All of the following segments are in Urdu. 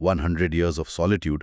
100 Years of Solitude,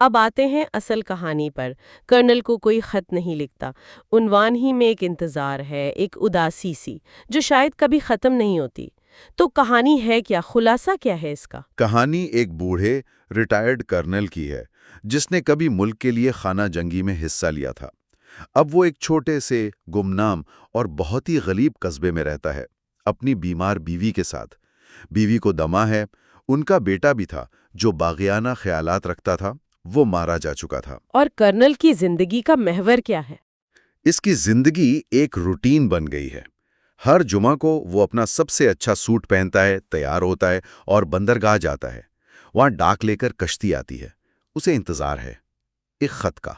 اب آتے ہیں اصل کہانی پر۔ کرنل کو کوئی خط نہیں لکھتا، عنوان ہی میں ایک انتظار ہے، ایک اداسی سی جو شاید کبھی ختم نہیں ہوتی۔ تو کہانی ہے کیا؟ خلاصہ کیا ہے اس کا؟ کہانی ایک بوڑھے ریٹائرڈ کرنل کی ہے جس نے کبھی ملک کے لیے خانہ جنگی میں حصہ لیا تھا۔ اب وہ ایک چھوٹے سے گمنام اور بہت ہی غریب قصبے میں رہتا ہے، اپنی بیمار بیوی کے ساتھ۔ بیوی کو دمہ ہے، ان کا بیٹا بھی تھا جو باغیانہ خیالات رکھتا تھا، وہ مارا جا چکا تھا۔ اور کرنل کی زندگی کا محور کیا ہے؟ اس کی زندگی ایک روٹین بن گئی ہے۔ ہر جمعہ کو وہ اپنا سب سے اچھا سوٹ پہنتا ہے، تیار ہوتا ہے اور بندرگاہ جاتا ہے۔ وہاں ڈاک لے کر کشتی آتی ہے، اسے انتظار ہے ایک خط کا،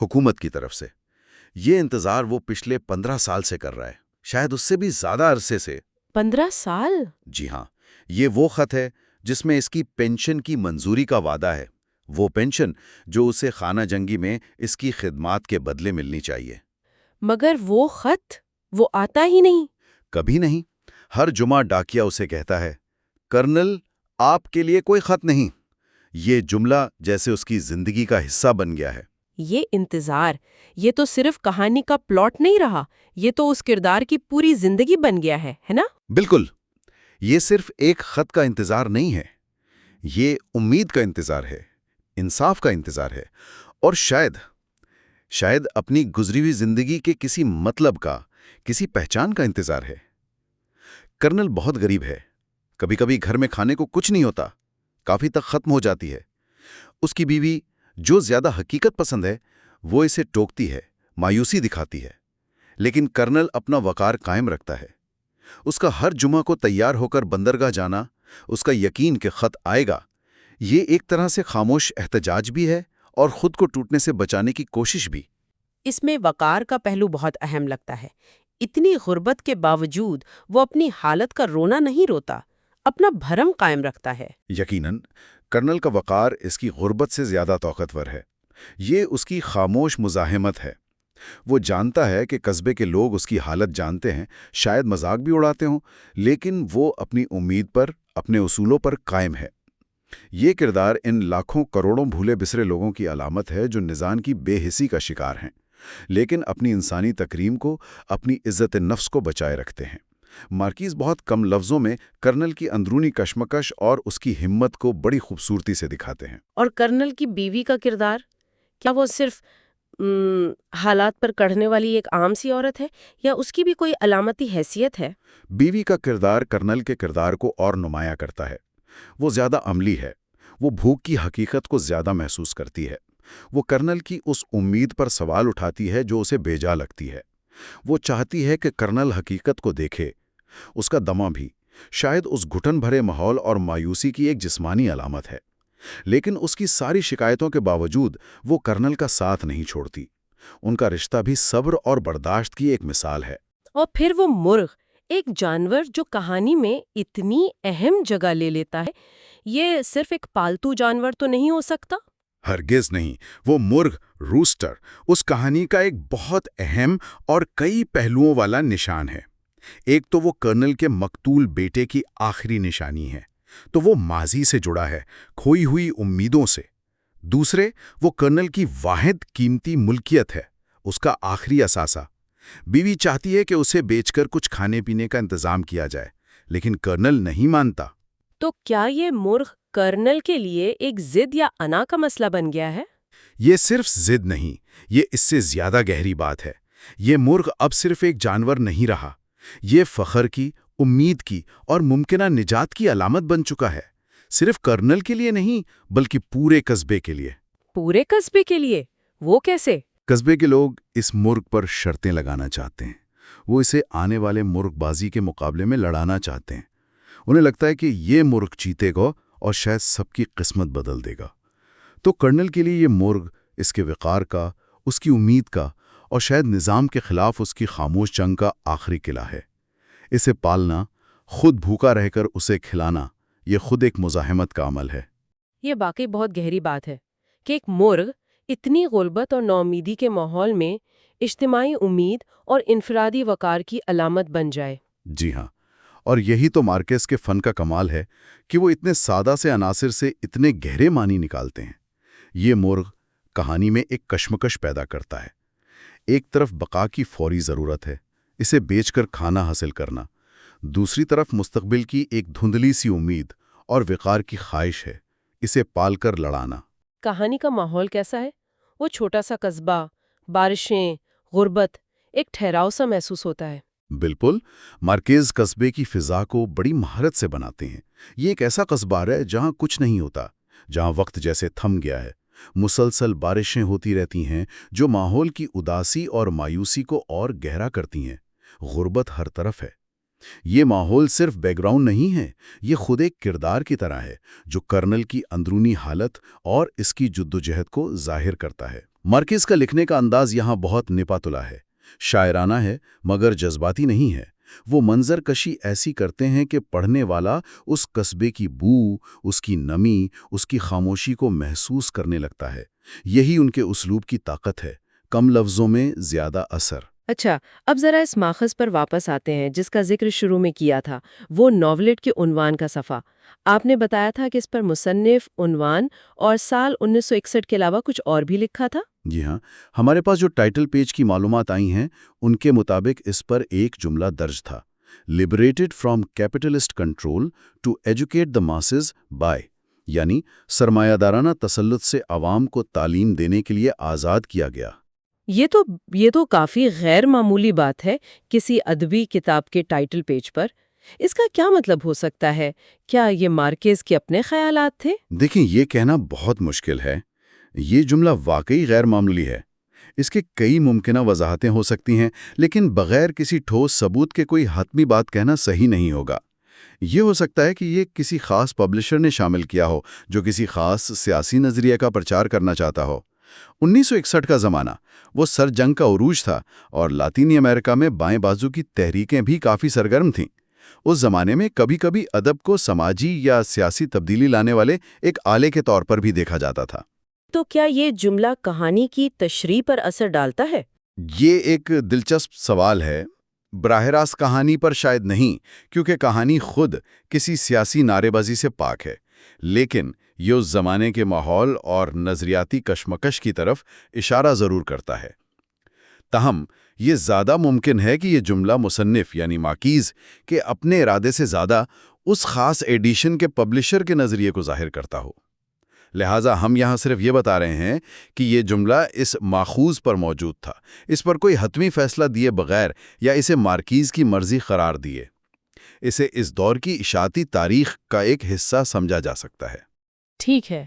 حکومت کی طرف سے۔ یہ انتظار وہ پچھلے 15 سال سے کر رہا ہے، شاید اس سے بھی زیادہ عرصے سے۔ 15 سال؟ جی ہاں، یہ وہ خط ہے جس میں اس کی پینشن کی منظوری کا وعدہ ہے، وہ پینشن جو اسے خانہ جنگی میں اس کی خدمات کے بدلے ملنی چاہیے۔ مگر وہ خط وہ آتا ہی نہیں۔ کبھی نہیں۔ ہر جمعہ ڈاکیا اسے کہتا ہے، کرنل آپ کے لیے کوئی خط نہیں۔ یہ جملہ جیسے اس کی زندگی کا حصہ بن گیا ہے۔ یہ انتظار، یہ تو صرف کہانی کا پلاٹ نہیں رہا، یہ تو اس کردار کی پوری زندگی بن گیا ہے نا؟ بالکل۔ یہ صرف ایک خط کا انتظار نہیں ہے، یہ امید کا انتظار ہے، انصاف کا انتظار ہے، اور شاید اپنی گزری ہوئی زندگی کے کسی مطلب کا، کسی پہچان کا انتظار ہے۔ کرنل بہت غریب ہے، کبھی کبھی گھر میں کھانے کو کچھ نہیں ہوتا، کافی تک ختم ہو جاتی ہے۔ اس کی بیوی جو زیادہ حقیقت پسند ہے وہ اسے ٹوکتی ہے، مایوسی دکھاتی ہے، لیکن کرنل اپنا وقار قائم رکھتا ہے۔ اس کا ہر جمعہ کو تیار ہو کر بندرگاہ جانا، اس کا یقین کہ خط آئے گا، یہ ایک طرح سے خاموش احتجاج بھی ہے اور خود کو ٹوٹنے سے بچانے کی کوشش بھی۔ اس میں وقار کا پہلو بہت اہم لگتا ہے۔ اتنی غربت کے باوجود وہ اپنی حالت کا رونا نہیں روتا، اپنا بھرم قائم رکھتا ہے۔ یقیناً کرنل کا وقار اس کی غربت سے زیادہ طاقتور ہے۔ یہ اس کی خاموش مزاحمت ہے۔ وہ جانتا ہے کہ قصبے کے لوگ اس کی حالت جانتے ہیں، شاید مذاق بھی اڑاتے ہوں، لیکن وہ اپنی امید پر، اپنے اصولوں پر قائم ہے۔ یہ کردار ان لاکھوں کروڑوں بھولے بسرے لوگوں کی علامت ہے جو نظام کی بے حسی کا شکار ہیں، لیکن اپنی انسانی تکریم کو، اپنی عزت نفس کو بچائے رکھتے ہیں۔ مارکیز بہت کم لفظوں میں کرنل کی اندرونی کشمکش اور اس کی ہمت کو بڑی خوبصورتی سے دکھاتے ہیں۔ اور کرنل کی بیوی کا کردار، کیا وہ صرف حالات پر کڑھنے والی ایک عام سی عورت ہے یا اس کی بھی کوئی علامتی حیثیت ہے؟ بیوی کا کردار کرنل کے کردار کو اور نمایاں کرتا ہے۔ وہ زیادہ عملی ہے، وہ بھوک کی حقیقت کو زیادہ محسوس کرتی ہے۔ وہ کرنل کی اس امید پر سوال اٹھاتی ہے جو اسے بیجا لگتی ہے۔ وہ چاہتی ہے کہ کرنل حقیقت کو دیکھے۔ اس کا دمہ بھی شاید اس گھٹن بھرے ماحول اور مایوسی کی ایک جسمانی علامت ہے، لیکن اس کی ساری شکایتوں کے باوجود وہ کرنل کا ساتھ نہیں چھوڑتی۔ ان کا رشتہ بھی صبر اور برداشت کی ایک مثال ہے۔ اور پھر وہ مرغ، ایک جانور جو کہانی میں اتنی اہم جگہ لے لیتا ہے، یہ صرف ایک پالتو جانور تو نہیں ہو سکتا؟ ہرگز نہیں۔ وہ مرغ، روسٹر، اس کہانی کا ایک بہت اہم اور کئی پہلوؤں والا نشان ہے۔ ایک تو وہ کرنل کے مقتول بیٹے کی آخری نشانی ہے، تو وہ ماضی سے جڑا ہے، کھوئی ہوئی امیدوں سے۔ دوسرے، وہ کرنل کی واحد قیمتی ملکیت ہے، اس کا آخری اثاثہ۔ بیوی چاہتی ہے کہ اسے بیچ کر کچھ کھانے پینے کا انتظام کیا جائے، لیکن کرنل نہیں مانتا۔ تو کیا یہ مرغ کرنل کے لیے ایک ضد یا انا کا مسئلہ بن گیا ہے؟ یہ صرف ضد نہیں، یہ اس سے زیادہ گہری بات ہے۔ یہ مرغ اب صرف ایک جانور نہیں رہا، یہ فخر کی، امید کی اور ممکنہ نجات کی علامت بن چکا ہے، صرف کرنل کے لیے نہیں بلکہ پورے قصبے کے لیے۔ پورے قصبے کے لیے؟ وہ کیسے؟ قصبے کے لوگ اس مرغ پر شرطیں لگانا چاہتے ہیں، وہ اسے آنے والے مرغ بازی کے مقابلے میں لڑانا چاہتے ہیں۔ انہیں لگتا ہے کہ یہ مرغ جیتے گا اور شاید سب کی قسمت بدل دے گا۔ تو کرنل کے لیے یہ مرغ اس کے وقار کا، اس کی امید کا اور شاید نظام کے خلاف اس کی خاموش جنگ کا آخری قلعہ ہے۔ اسے پالنا، خود بھوکا رہ کر اسے کھلانا، یہ خود ایک مزاحمت کا عمل ہے۔ یہ واقعی بہت گہری بات ہے کہ ایک مرغ اتنی غربت اور ناامیدی کے ماحول میں اجتماعی امید اور انفرادی وقار کی علامت بن جائے۔ جی ہاں، اور یہی تو مارکیز کے فن کا کمال ہے کہ وہ اتنے سادہ سے عناصر سے اتنے گہرے معنی نکالتے ہیں۔ یہ مرغ کہانی میں ایک کشمکش پیدا کرتا ہے۔ ایک طرف بقا کی فوری ضرورت ہے، اسے بیچ کر کھانا حاصل کرنا، دوسری طرف مستقبل کی ایک دھندلی سی امید اور وقار کی خواہش ہے، اسے پال کر لڑانا۔ کہانی کا ماحول کیسا ہے؟ وہ چھوٹا سا قصبہ، بارشیں، غربت، ایک ٹھہراؤ سا محسوس ہوتا ہے۔ بالکل، مارکیز قصبے کی فضا کو بڑی مہارت سے بناتے ہیں۔ یہ ایک ایسا قصبہ ہے جہاں کچھ نہیں ہوتا، جہاں وقت جیسے تھم گیا ہے۔ مسلسل بارشیں ہوتی رہتی ہیں جو ماحول کی اداسی اور مایوسی کو اور گہرا کرتی ہیں۔ غربت ہر طرف ہے۔ یہ ماحول صرف بیک گراؤنڈ نہیں ہے، یہ خود ایک کردار کی طرح ہے جو کرنل کی اندرونی حالت اور اس کی جدوجہد کو ظاہر کرتا ہے۔ مارکیز کا لکھنے کا انداز یہاں بہت نپا تلا ہے، شاعرانہ ہے مگر جذباتی نہیں ہے۔ وہ منظر کشی ایسی کرتے ہیں کہ پڑھنے والا اس قصبے کی بو، اس کی نمی، اس کی خاموشی کو محسوس کرنے لگتا ہے۔ یہی ان کے اسلوب کی طاقت ہے، کم لفظوں میں زیادہ اثر۔ اچھا، اب ذرا اس ماخذ پر واپس آتے ہیں جس کا ذکر شروع میں کیا تھا، وہ ناولٹ کے عنوان کا صفحہ۔ آپ نے بتایا تھا کہ اس پر مصنف، عنوان اور سال 1961 کے علاوہ کچھ اور بھی لکھا تھا؟ جی ہاں، ہمارے پاس جو ٹائٹل پیج کی معلومات آئی ہیں ان کے مطابق اس پر ایک جملہ درج تھا: liberated from capitalist control to educate the masses by, یعنی سرمایہ دارانہ تسلط سے عوام کو تعلیم دینے کے لیے آزاد کیا گیا۔ یہ تو کافی غیر معمولی بات ہے کسی ادبی کتاب کے ٹائٹل پیج پر۔ اس کا کیا مطلب ہو سکتا ہے؟ کیا یہ مارکیز کے اپنے خیالات تھے؟ دیکھیں، یہ کہنا بہت مشکل ہے۔ یہ جملہ واقعی غیر معمولی ہے۔ اس کے کئی ممکنہ وضاحتیں ہو سکتی ہیں، لیکن بغیر کسی ٹھوس ثبوت کے کوئی حتمی بات کہنا صحیح نہیں ہوگا۔ یہ ہو سکتا ہے کہ یہ کسی خاص پبلشر نے شامل کیا ہو جو کسی خاص سیاسی نظریے کا پرچار کرنا چاہتا ہو۔ 1961 کا زمانہ وہ سر جنگ کا عروج تھا اور لاطینی امریکہ میں بائیں بازو کی تحریکیں بھی کافی سرگرم تھیں۔ اس زمانے میں کبھی کبھی ادب کو سماجی یا سیاسی تبدیلی لانے والے ایک آلے کے طور پر بھی دیکھا جاتا تھا۔ تو کیا یہ جملہ کہانی کی تشریح پر اثر ڈالتا ہے؟ یہ ایک دلچسپ سوال ہے۔ براہ راست کہانی پر شاید نہیں، کیونکہ کہانی خود کسی سیاسی نعرے بازی سے پاک ہے، لیکن یہ اس زمانے کے ماحول اور نظریاتی کشمکش کی طرف اشارہ ضرور کرتا ہے۔ تاہم یہ زیادہ ممکن ہے کہ یہ جملہ مصنف یعنی مارکیز کے اپنے ارادے سے زیادہ اس خاص ایڈیشن کے پبلشر کے نظریے کو ظاہر کرتا ہو۔ لہٰذا ہم یہاں صرف یہ بتا رہے ہیں کہ یہ جملہ اس ماخوذ پر موجود تھا، اس پر کوئی حتمی فیصلہ دیے بغیر یا اسے مارکیز کی مرضی قرار دیے۔ اسے اس دور کی اشاعتی تاریخ کا ایک حصہ سمجھا جا سکتا ہے۔ ٹھیک ہے،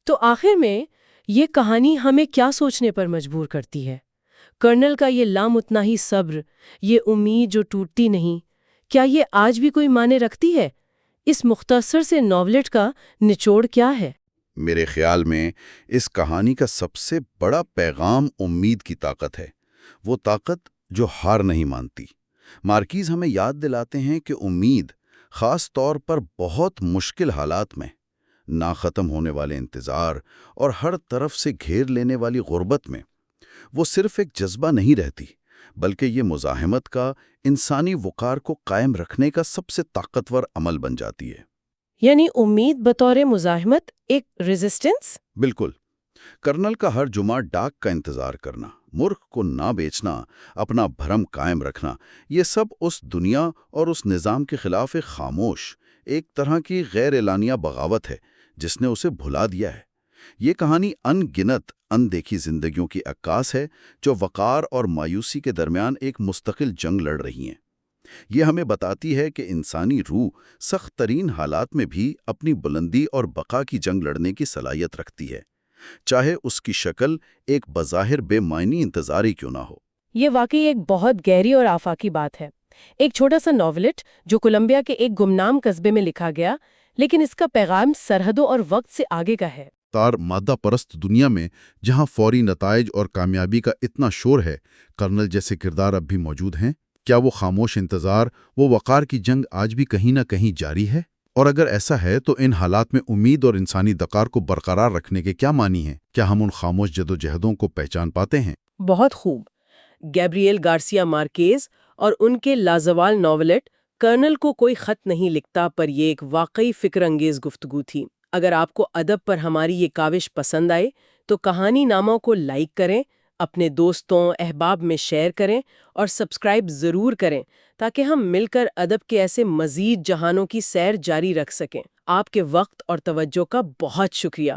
تو آخر میں یہ کہانی ہمیں کیا سوچنے پر مجبور کرتی ہے؟ کرنل کا یہ لامتناہی صبر، یہ امید جو ٹوٹتی نہیں، کیا یہ آج بھی کوئی معنی رکھتی ہے؟ اس مختصر سے ناولٹ کا نچوڑ کیا ہے؟ میرے خیال میں اس کہانی کا سب سے بڑا پیغام امید کی طاقت ہے، وہ طاقت جو ہار نہیں مانتی۔ مارکیز ہمیں یاد دلاتے ہیں کہ امید، خاص طور پر بہت مشکل حالات میں، نہ ختم ہونے والے انتظار اور ہر طرف سے گھیر لینے والی غربت میں، وہ صرف ایک جذبہ نہیں رہتی، بلکہ یہ مزاحمت کا، انسانی وقار کو قائم رکھنے کا سب سے طاقتور عمل بن جاتی ہے۔ یعنی امید بطور مزاحمت ایک ریزسٹنس؟ بالکل۔ کرنل کا ہر جمعہ ڈاک کا انتظار کرنا، مرغ کو نہ بیچنا، اپنا بھرم قائم رکھنا، یہ سب اس دنیا اور اس نظام کے خلاف ایک خاموش، ایک طرح کی غیر اعلانیہ بغاوت ہے جس نے اسے بھلا دیا ہے۔ یہ کہانی ان گنت اندیکھی زندگیوں کی عکاس ہے جو وقار اور مایوسی کے درمیان ایک مستقل جنگ لڑ رہی ہیں۔ یہ ہمیں بتاتی ہے کہ انسانی روح سخت ترین حالات میں بھی اپنی بلندی اور بقا کی جنگ لڑنے کی صلاحیت رکھتی ہے، چاہے اس کی شکل ایک بظاہر بے معنی انتظار ہی کیوں نہ ہو۔ یہ واقعی ایک بہت گہری اور آفاقی بات ہے۔ ایک چھوٹا سا ناولٹ جو کولمبیا کے ایک گمنام قصبے میں لکھا گیا، لیکن اس کا پیغام سرحدوں اور وقت سے آگے کا ہے۔ مادہ پرست دنیا میں جہاں فوری نتائج اور کامیابی کا اتنا شور ہے، کرنل جیسے کردار اب بھی موجود ہیں۔ کیا وہ خاموش انتظار، وہ وقار کی جنگ آج بھی کہیں نہ کہیں جاری ہے؟ اور اگر ایسا ہے تو ان حالات میں امید اور انسانی وقار کو برقرار رکھنے کے کیا معنی ہیں؟ کیا ہم ان خاموش جدوجہدوں کو پہچان پاتے ہیں؟ بہت خوب۔ گیبریل گارسیا مارکیز اور ان کے لازوال ناولٹ کرنل کو کوئی خط نہیں لکھتا پر یہ ایک واقعی فکر انگیز گفتگو تھی۔ اگر آپ کو ادب پر ہماری یہ کاوش پسند آئے تو کہانی ناموں کو لائک کریں، اپنے دوستوں احباب میں شیئر کریں اور سبسکرائب ضرور کریں تاکہ ہم مل کر ادب کے ایسے مزید جہانوں کی سیر جاری رکھ سکیں۔ آپ کے وقت اور توجہ کا بہت شکریہ۔